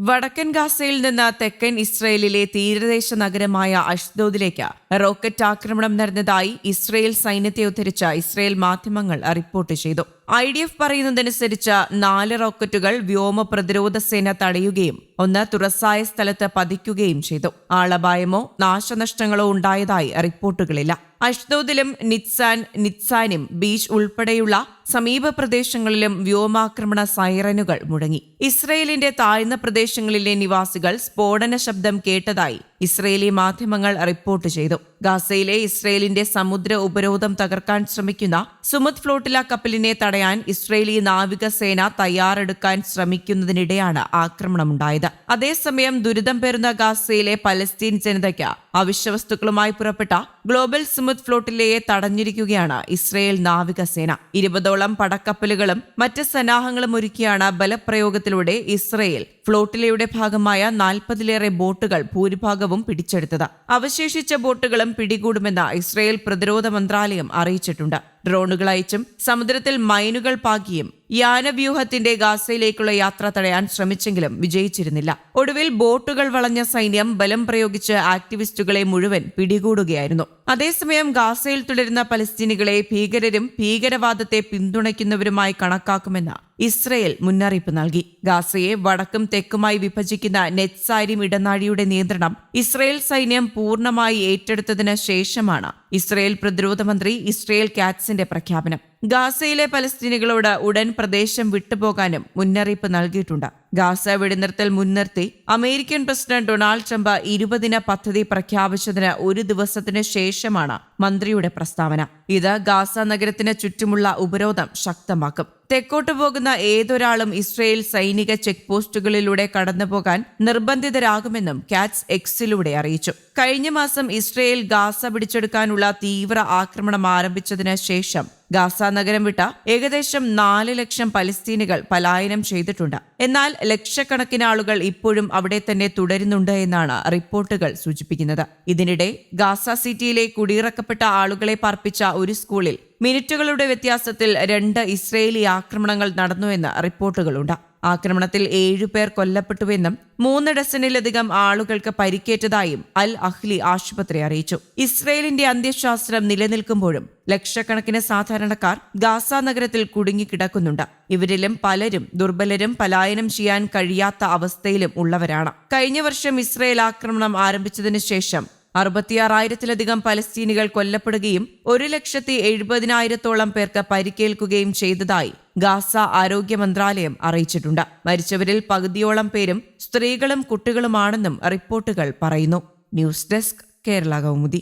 വടക്കൻ ഗാസയിൽ നിന്ന് തെക്കൻ ഇസ്രയേലിലെ തീരദേശ നഗരമായ അഷ്ദോദിലേക്ക് റോക്കറ്റ് ആക്രമണം നടന്നതായി ഇസ്രയേൽ സൈന്യത്തെ ഉദ്ധരിച്ച് ഇസ്രയേൽ മാധ്യമങ്ങൾ റിപ്പോർട്ട് ചെയ്തു. IDF പറയുന്നതനുസരിച്ച് 4 റോക്കറ്റുകൾ വ്യോമ പ്രതിരോധ സേന തടയുകയും 1 തുറസായ സ്ഥലത്ത് പതിക്കുകയും ചെയ്തു. ആളപായമോ നാശനഷ്ടങ്ങളോ ഉണ്ടായതായി റിപ്പോർട്ടുകളില്ല. അഷ്ദോദിലും നിത്സാനും ബീച്ച് ഉൾപ്പെടെയുള്ള സമീപ പ്രദേശങ്ങളിലും വ്യോമാക്രമണ സൈറനുകൾ മുഴങ്ങി. ഇസ്രയേലിന്റെ താഴ്ന്ന പ്രദേശങ്ങളിലെ നിവാസികൾ സ്ഫോടന ശബ്ദം കേട്ടതായി ഇസ്രയേലി മാധ്യമങ്ങൾ റിപ്പോർട്ട് ചെയ്തു. ഗാസയിലെ ഇസ്രയേലിന്റെ സമുദ്ര ഉപരോധം തകർക്കാൻ ശ്രമിക്കുന്ന സുമുദ് ഫ്ലോട്ടില കപ്പലിനെ തടയാൻ ഇസ്രയേലി നാവികസേന തയ്യാറെടുക്കാൻ ശ്രമിക്കുന്നതിനിടെയാണ് ആക്രമണമുണ്ടായത്. അതേസമയം ദുരിതം പേറുന്ന ഗാസയിലെ പലസ്തീൻ ജനതയ്ക്ക് അവശ്യവസ്തുക്കളുമായി പുറപ്പെട്ട ഗ്ലോബൽ സുമുദ് ഫ്ലോട്ടിലയെ തടഞ്ഞിരിക്കുകയാണ് ഇസ്രയേൽ നാവികസേന. 20ഓളം പടക്കപ്പലുകളും മറ്റ് സന്നാഹങ്ങളും ഒരുക്കിയാണ് ബലപ്രയോഗത്തിലൂടെ ഇസ്രയേൽ ഫ്ലോട്ടിലയുടെ ഭാഗമായ 40ലേറെ ബോട്ടുകൾ ഭൂരിഭാഗവും പിടിച്ചെടുത്തത്. അവശേഷിച്ച ബോട്ടുകളും പിടികൂടുമെന്ന് ഇസ്രയേൽ പ്രതിരോധ മന്ത്രാലയം അറിയിച്ചിട്ടുണ്ട്. ഡ്രോണുകൾ അയച്ചും സമുദ്രത്തിൽ മൈനുകൾ പാകിയും യാനവ്യൂഹത്തിന്റെ ഗാസയിലേക്കുള്ള യാത്ര തടയാൻ ശ്രമിച്ചെങ്കിലും വിജയിച്ചിരുന്നില്ല. ഒടുവിൽ ബോട്ടുകൾ വളഞ്ഞ സൈന്യം ബലം പ്രയോഗിച്ച് ആക്ടിവിസ്റ്റുകളെ മുഴുവൻ പിടികൂടുകയായിരുന്നു. അതേസമയം ഗാസയിൽ തുടരുന്ന പലസ്തീനികളെ ഭീകരരും ഭീകരവാദത്തെ പിന്തുണയ്ക്കുന്നവരുമായി കണക്കാക്കുമെന്ന് ഇസ്രയേൽ മുന്നറിയിപ്പ് നൽകി. ഗാസയെ വടക്കും തെക്കുമായി വിഭജിക്കുന്ന നെറ്റ്സാരിം ഇടനാഴിയുടെ നിയന്ത്രണം ഇസ്രയേൽ സൈന്യം പൂർണ്ണമായി ഏറ്റെടുത്തതിന് ശേഷമാണ് ഇസ്രയേൽ പ്രതിരോധ മന്ത്രി ഇസ്രയേൽ കാറ്റ്സിന്റെ പ്രഖ്യാപനം. ഗാസയിലെ പലസ്തീനികളോട് ഉടൻ പ്രദേശം വിട്ടുപോകാനും മുന്നറിയിപ്പ് നൽകിയിട്ടുണ്ട്. ഗാസ വെടിനിർത്തൽ മുൻനിർത്തി അമേരിക്കൻ പ്രസിഡന്റ് ഡൊണാൾഡ് ട്രംപ് 20 പദ്ധതി പ്രഖ്യാപിച്ചതിന് ഒരു ദിവസത്തിന് ശേഷമാണ് മന്ത്രിയുടെ പ്രസ്താവന. ഇത് ഗാസ നഗരത്തിന് ചുറ്റുമുള്ള ഉപരോധം ശക്തമാക്കും. തെക്കോട്ട് പോകുന്ന ഏതൊരാളും ഇസ്രയേൽ സൈനിക ചെക്ക് പോസ്റ്റുകളിലൂടെ കടന്നുപോകാൻ നിർബന്ധിതരാകുമെന്നും കാറ്റ്സ് എക്സിലൂടെ അറിയിച്ചു. കഴിഞ്ഞ മാസം ഇസ്രയേൽ ഗാസ പിടിച്ചെടുക്കാനുള്ള തീവ്ര ആക്രമണം ആരംഭിച്ചതിന് ശേഷം ഗാസ നഗരം വിട്ട ഏകദേശം 4 ലക്ഷം പലസ്തീനികൾ പലായനം ചെയ്തിട്ടുണ്ട്. എന്നാൽ ലക്ഷക്കണക്കിന് ആളുകൾ ഇപ്പോഴും അവിടെ തന്നെ തുടരുന്നുണ്ട് എന്നാണ് റിപ്പോർട്ടുകൾ സൂചിപ്പിക്കുന്നത്. ഇതിനിടെ ഗാസ സിറ്റിയിലെ കുടിയിറക്കപ്പെട്ട ആളുകളെ പാർപ്പിച്ച ഒരു സ്കൂളിൽ മിനിറ്റുകളുടെ വ്യത്യാസത്തിൽ 2 ഇസ്രയേലി ആക്രമണങ്ങൾ നടന്നുവെന്ന് റിപ്പോർട്ടുകളുണ്ട്. ആക്രമണത്തിൽ 7 പേർ കൊല്ലപ്പെട്ടുവെന്നും 3 ഡസനിലധികം ആളുകൾക്ക് പരിക്കേറ്റതായും അൽ അഹ്ലി ആശുപത്രി അറിയിച്ചു. ഇസ്രയേലിന്റെ അന്ത്യശാസ്ത്രം നിലനിൽക്കുമ്പോഴും ലക്ഷക്കണക്കിന് സാധാരണക്കാർ ഗാസ നഗരത്തിൽ കുടുങ്ങിക്കിടക്കുന്നുണ്ട്. ഇവരിലും പലരും ദുർബലരും പലായനം ചെയ്യാൻ കഴിയാത്ത അവസ്ഥയിലും ഉള്ളവരാണ്. കഴിഞ്ഞ വർഷം ഇസ്രയേൽ ആക്രമണം ആരംഭിച്ചതിനു ശേഷം 66,000-ലധികം പലസ്തീനികൾ കൊല്ലപ്പെടുകയും 1,70,000-ഓളം പേർക്ക് പരിക്കേൽക്കുകയും ചെയ്തതായി ഗാസ ആരോഗ്യ മന്ത്രാലയം അറിയിച്ചിട്ടുണ്ട്. മരിച്ചവരിൽ പകുതിയോളം പേരും സ്ത്രീകളും കുട്ടികളുമാണെന്നും റിപ്പോർട്ടുകൾ പറയുന്നു. News desk Kerala Kaumudi.